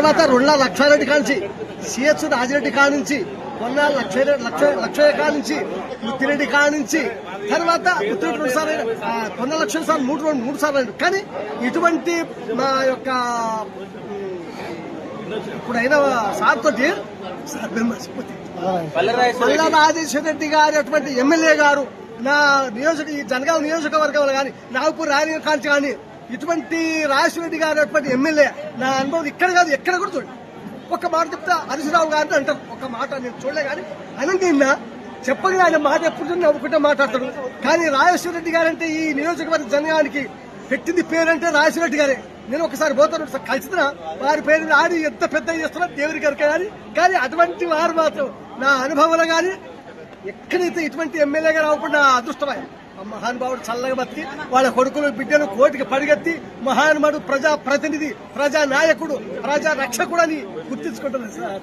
తర్వాత రొళ్ళ లక్షారెడ్డి కానించి, సిహెచ్ రాజిరెడ్డి కానించి, కొన్నాళ్ళ లక్షయ్య కానించి, ముత్తిరెడ్డి కానించి, తర్వాత ముత్తిరెడ్డి 2 సార్లు, కొన్న లక్షల సార్లు 3 సార్లు అయ్యాడు. కానీ ఇటువంటి మా యొక్క ఇప్పుడైనా సార్ తోటి పల్లా రాజేశ్వర రెడ్డి గారు అటువంటి ఎమ్మెల్యే గారు నా ఈ జనగామ నియోజకవర్గంలో కానీ, నాగపూర్ రాయలసీమ కాల్చి కానీ ఇటువంటి రాజేశ్వర రెడ్డి గారు అటువంటి ఎమ్మెల్యే నా అనుభవం ఇక్కడ కాదు ఎక్కడ కూడా చూడండి. ఒక మాట చెప్తా హరీశ్రావు గారిని అంటారు, ఒక మాట నేను చూడలే కానీ అనంగా చెప్పగా ఆయన మాట ఎప్పుడు నవ్వుకుంటే మాట్లాడతాడు. కానీ రాజేశ్వర రెడ్డి గారంటే ఈ నియోజకవర్గ జనగానికి పెట్టింది పేరంటే రాజేశ్వర రెడ్డి గారే. నేను ఒకసారి పోతాను కలిసిన వారి పేరు ఆడి ఎంత పెద్ద చేస్తున్నా దేవుడి గారికి కానీ అటువంటి వారు మాత్రం నా అనుభవంలో కానీ ఎక్కడైతే ఇటువంటి ఎమ్మెల్యే గారు అవ్వకుండా అదృష్టమే. మహానుభావుడు చల్లగా బతికి వాళ్ళ కొడుకులు బిడ్డలు కోటికి పడిగెత్తి మహానుభావుడు ప్రజా ప్రతినిధి, ప్రజా నాయకుడు, ప్రజా రక్షకుడు అని గుర్తించుకుంటున్నారు.